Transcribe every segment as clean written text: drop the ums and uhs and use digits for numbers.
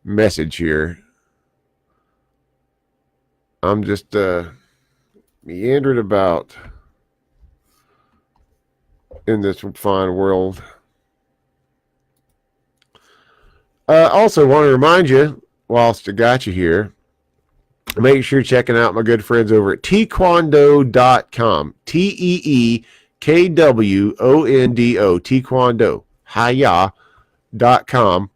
message here. I'm just meandering about in this fine world. Also, want to remind you, whilst I got you here, make sure you're checking out my good friends over at teekwondo.com. TEEKWONDO. Teekwondo. Hiya.com.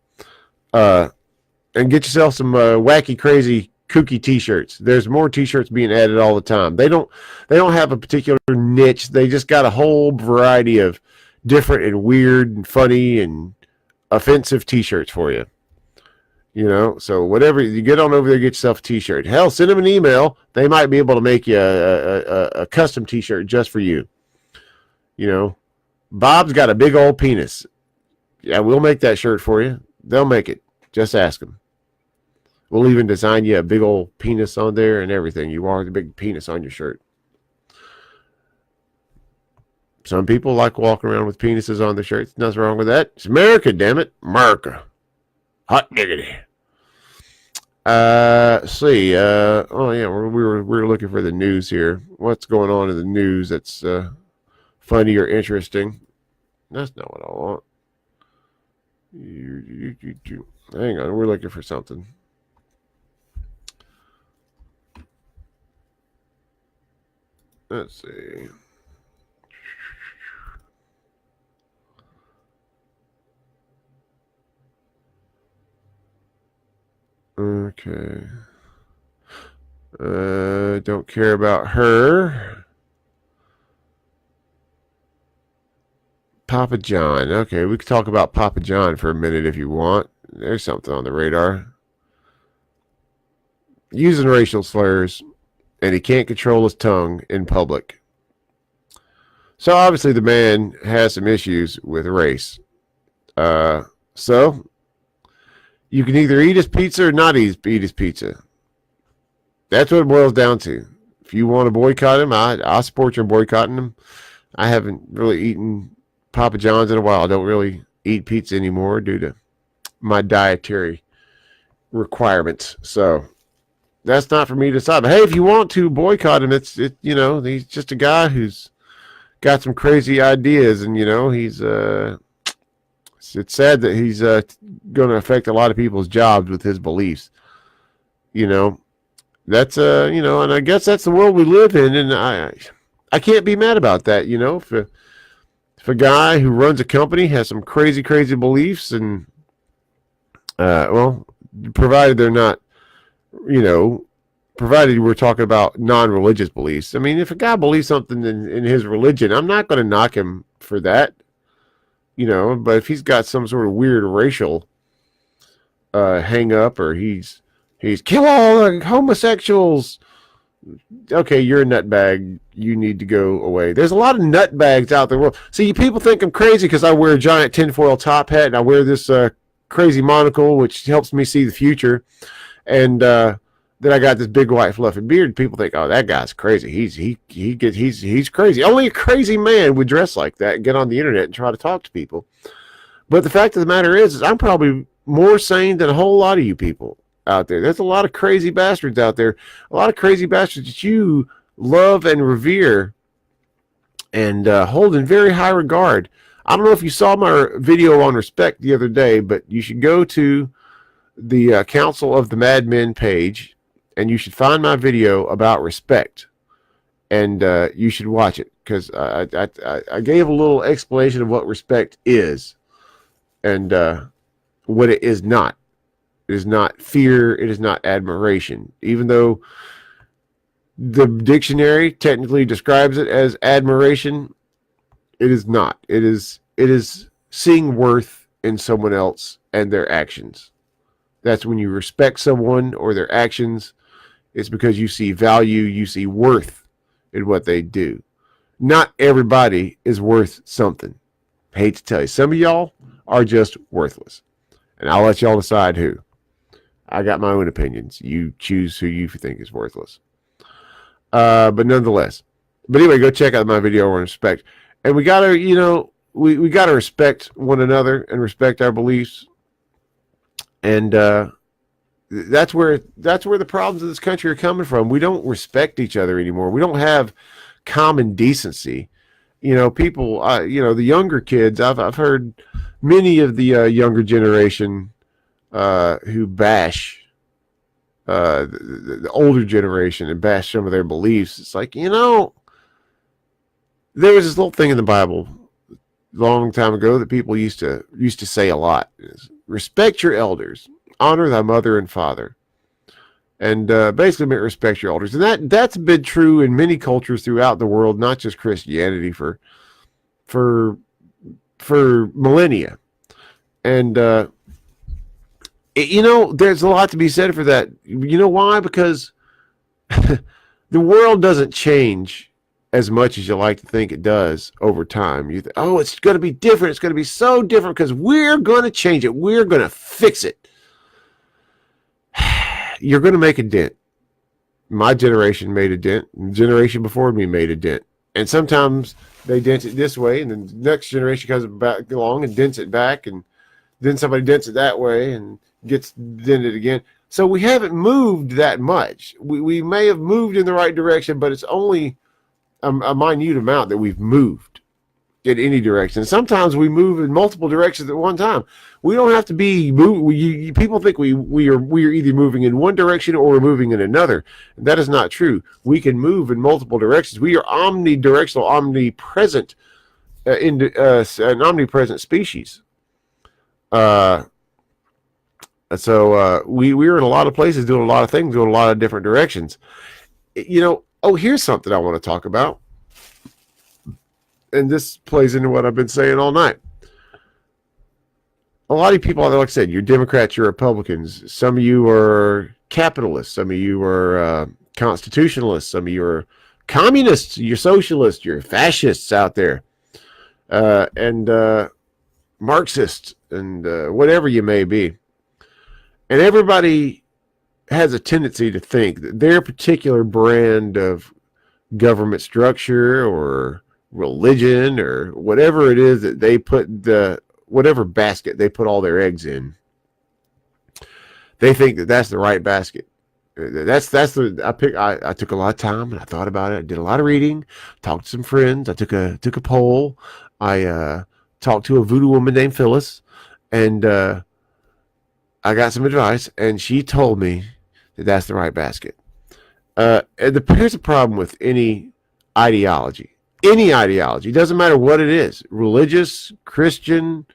And get yourself some wacky, crazy, kooky t-shirts. There's more t-shirts being added all the time. They don't have a particular niche. They just got a whole variety of different and weird and funny and offensive t-shirts for you. You know, so whatever, you get on over there, get yourself a t-shirt. Hell, send them an email. They might be able to make you a custom t-shirt just for you. You know, Bob's got a big old penis. Yeah, we'll make that shirt for you. They'll make it. Just ask them. We'll even design you a big old penis on there and everything. You want a big penis on your shirt. Some people like walking around with penises on their shirts. Nothing wrong with that. It's America, damn it. America. Hot diggity. Let's see. Oh yeah, we were looking for the news here. What's going on in the news that's funny or interesting? That's not what I want. Hang on, we're looking for something. Let's see. Okay. Don't care about her. Papa John. Okay, we can talk about Papa John for a minute if you want. There's something on the radar. Using racial slurs, and he can't control his tongue in public. So obviously the man has some issues with race. So you can either eat his pizza or not eat his pizza. That's what it boils down to. If you want to boycott him, I'll support you in boycotting him. I haven't really eaten Papa John's in a while. I don't really eat pizza anymore due to my dietary requirements. So that's not for me to decide. But hey, if you want to boycott him, you know, he's just a guy who's got some crazy ideas, and you know, he's it's sad that he's going to affect a lot of people's jobs with his beliefs. You know, that's you know, and I guess that's the world we live in, and I can't be mad about that. You know, if a guy who runs a company has some crazy beliefs, and well, provided they're not, you know, provided we're talking about non-religious beliefs. I mean, if a guy believes something in his religion, I'm not going to knock him for that, you know. But if he's got some sort of weird racial hang up, or he's kill all the homosexuals, okay, you're a nutbag. You need to go away. There's a lot of nutbags out there. See, people think I'm crazy because I wear a giant tinfoil top hat and I wear this crazy monocle, which helps me see the future. And then I got this big white fluffy beard. People think, oh, that guy's crazy. He's crazy. Only a crazy man would dress like that and get on the internet and try to talk to people. But the fact of the matter is I'm probably more sane than a whole lot of you people out there. There's a lot of crazy bastards out there. A lot of crazy bastards that you love and revere and hold in very high regard. I don't know if you saw my video on respect the other day, but you should go to the Council of the Madmen page, and you should find my video about respect, and you should watch it, because I gave a little explanation of what respect is and what it is not. It is not fear. It is not admiration. Even though the dictionary technically describes it as admiration, it is not. It is seeing worth in someone else and their actions. That's when you respect someone or their actions. It's because you see value, you see worth in what they do. Not everybody is worth something. I hate to tell you. Some of y'all are just worthless. And I'll let y'all decide who. I got my own opinions. You choose who you think is worthless. But nonetheless. But anyway, go check out my video on respect. And we gotta, you know, we gotta respect one another and respect our beliefs. And That's where the problems of this country are coming from. We don't respect each other anymore. We don't have common decency. People. The younger kids. I've heard many of the younger generation who bash the older generation and bash some of their beliefs. It's like, there was this little thing in the Bible a long time ago that people used to say a lot. Respect your elders, honor thy mother and father, and basically meant respect your elders. And that's been true in many cultures throughout the world, not just Christianity, for millennia. And there's a lot to be said for that. You know why? Because the world doesn't change as much as you like to think it does over time. You think, oh, it's going to be different. It's going to be so different because we're going to change it. We're going to fix it. You're going to make a dent. My generation made a dent. The generation before me made a dent. And sometimes they dent it this way, and then the next generation comes back along and dents it back, and then somebody dents it that way and gets dented again. So we haven't moved that much. We may have moved in the right direction, but it's only a minute amount that we've moved in any direction. Sometimes we move in multiple directions at one time. We don't have to be people think we are either moving in one direction or we're moving in another. And that is not true. We can move in multiple directions. We are omnidirectional, omnipresent, an omnipresent species. So we're in a lot of places doing a lot of things, going a lot of different directions. Here's something I want to talk about. And this plays into what I've been saying all night. A lot of people, like I said, you're Democrats, you're Republicans. Some of you are capitalists. Some of you are constitutionalists. Some of you are communists. You're socialists. You're fascists out there. And Marxists and whatever you may be. And everybody has a tendency to think that their particular brand of government structure or religion or whatever it is that they put whatever basket they put all their eggs in, they think that that's the right basket. I took a lot of time and I thought about it. I did a lot of reading, talked to some friends. I took a poll. I talked to a voodoo woman named Phyllis, and I got some advice, and she told me that that's the right basket. Here's the problem with any ideology. Any ideology, doesn't matter what it is, religious, Christian,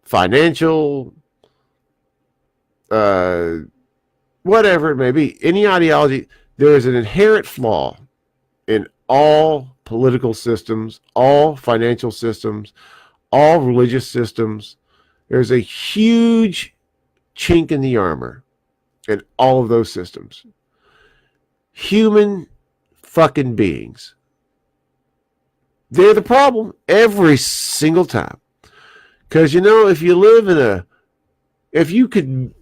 financial, whatever it may be, any ideology, there is an inherent flaw in all political systems, all financial systems, all religious systems. There's a huge chink in the armor in all of those systems. Human fucking beings. They're the problem every single time. Because, if you could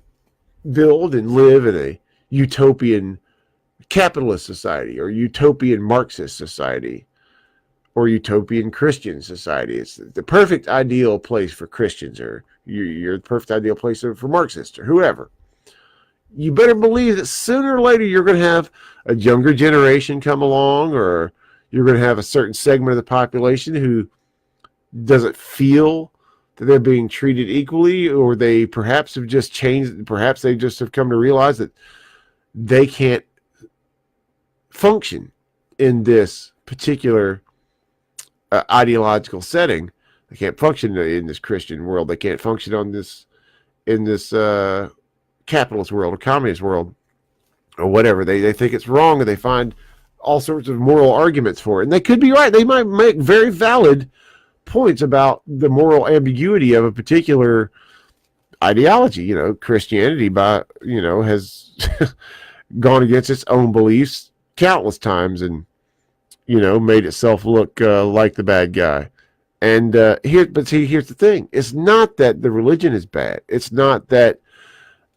build and live in a utopian capitalist society or utopian Marxist society or utopian Christian society, it's the perfect ideal place for Christians, or you're the perfect ideal place for Marxists or whoever. You better believe that sooner or later you're going to have a younger generation come along, or you're going to have a certain segment of the population who doesn't feel that they're being treated equally, or they perhaps have just changed. Perhaps they just have come to realize that they can't function in this particular ideological setting. They can't function in this Christian world. They can't function in this capitalist world or communist world or whatever. They think it's wrong, and they find all sorts of moral arguments for it. And they could be right. They might make very valid points about the moral ambiguity of a particular ideology. Christianity has gone against its own beliefs countless times and, made itself look like the bad guy. And here's the thing. It's not that the religion is bad. It's not that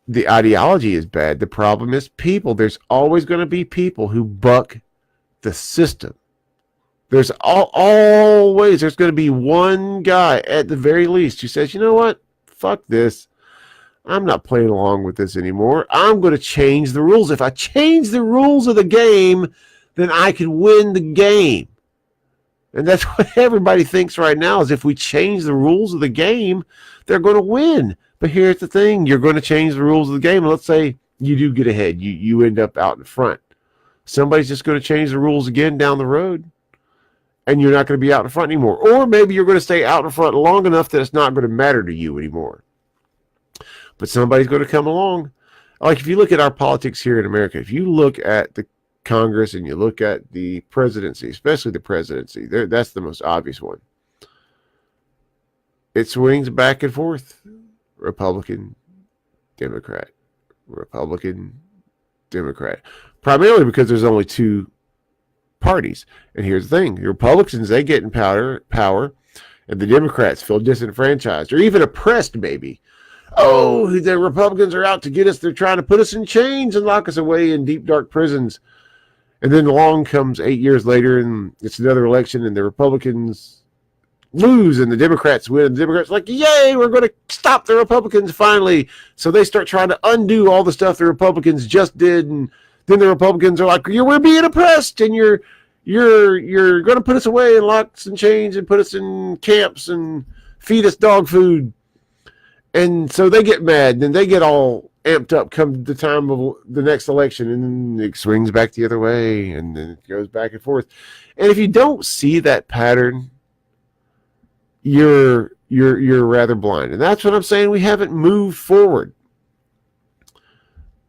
the ideology is bad. The problem is people. There's always going to be people who buck the system. There's always going to be one guy at the very least who says, you know what? Fuck this. I'm not playing along with this anymore. I'm going to change the rules. If I change the rules of the game, then I can win the game. And that's what everybody thinks right now, is if we change the rules of the game, they're going to win. But here's the thing. You're going to change the rules of the game. And let's say you do get ahead. You end up out in front. Somebody's just going to change the rules again down the road, and you're not going to be out in front anymore. Or maybe you're going to stay out in front long enough that it's not going to matter to you anymore. But somebody's going to come along. Like if you look at our politics here in America, if you look at the Congress and you look at the presidency, especially the presidency, that's the most obvious one. It swings back and forth. Republican, Democrat, Republican, Democrat. Primarily because there's only two parties. And here's the thing. The Republicans, they get in power, and the Democrats feel disenfranchised or even oppressed, maybe. Oh, the Republicans are out to get us. They're trying to put us in chains and lock us away in deep, dark prisons. And then along comes 8 years later, and it's another election, and the Republicans lose, and the Democrats win. And the Democrats are like, yay, we're going to stop the Republicans finally. So they start trying to undo all the stuff the Republicans just did, and then the Republicans are like, we're being oppressed, and you're going to put us away in locks and chains and put us in camps and feed us dog food. And so they get mad, and they get all amped up come the time of the next election, and then it swings back the other way, and then it goes back and forth. And if you don't see that pattern, you're rather blind. And that's what I'm saying. We haven't moved forward.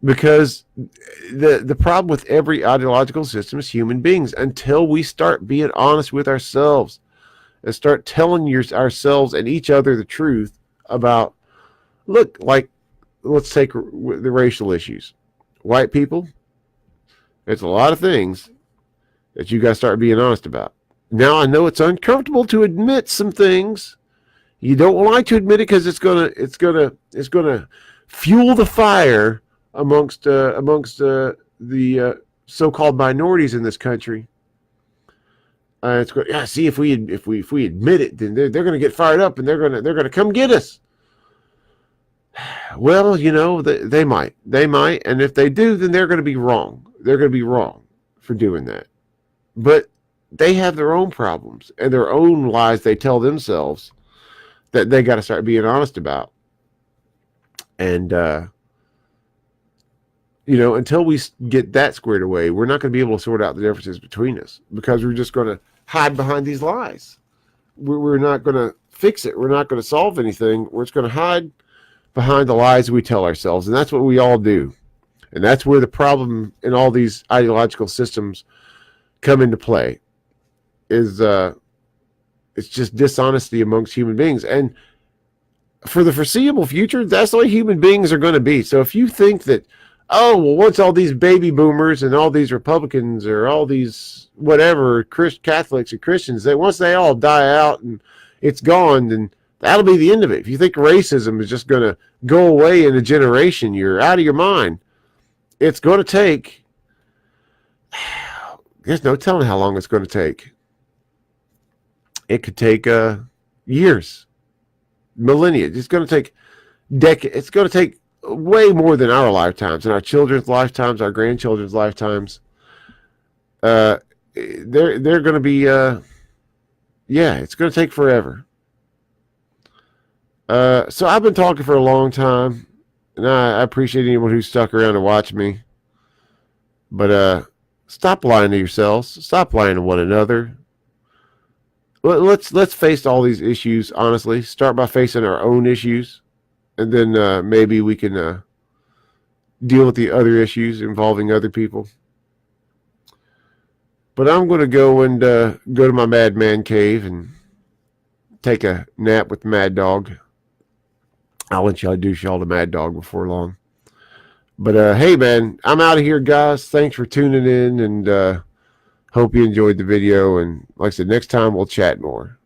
Because the problem with every ideological system is human beings. Until we start being honest with ourselves and start telling ourselves and each other the truth about, look, like, let's take the racial issues. White people, there's a lot of things that you got to start being honest about. Now, I know it's uncomfortable to admit some things. You don't like to admit it because it's gonna fuel the fire amongst the so-called minorities in this country. It's going, yeah. See, if we admit it, then they're going to get fired up, and they're going to come get us. Well, they might, and if they do, then they're going to be wrong. They're going to be wrong for doing that. But they have their own problems and their own lies they tell themselves that they got to start being honest about. And until we get that squared away, we're not going to be able to sort out the differences between us, because we're just going to hide behind these lies. We're not going to fix it. We're not going to solve anything. We're just going to hide behind the lies we tell ourselves. And that's what we all do. And that's where the problem in all these ideological systems come into play, is it's just dishonesty amongst human beings. And for the foreseeable future, that's the way human beings are going to be. So if you think that, oh, well, once all these baby boomers and all these Republicans or all these whatever Catholics or Christians, once they all die out and it's gone, then that'll be the end of it. If you think racism is just going to go away in a generation, you're out of your mind. It's going to take, there's no telling how long it's going to take. It could take years, millennia. It's going to take decades. It's going to take way more than our lifetimes and our children's lifetimes, our grandchildren's lifetimes. They're going to be, it's going to take forever. So I've been talking for a long time, and I appreciate anyone who stuck around to watch me. But stop lying to yourselves. Stop lying to one another. Let's face all these issues honestly. Start by facing our own issues, and then maybe we can deal with the other issues involving other people. But I'm going to go and go to my madman cave and take a nap with Mad Dog. I'll let y'all do y'all the Mad Dog before long. But hey, man, I'm out of here, guys. Thanks for tuning in, and hope you enjoyed the video. And like I said, next time we'll chat more.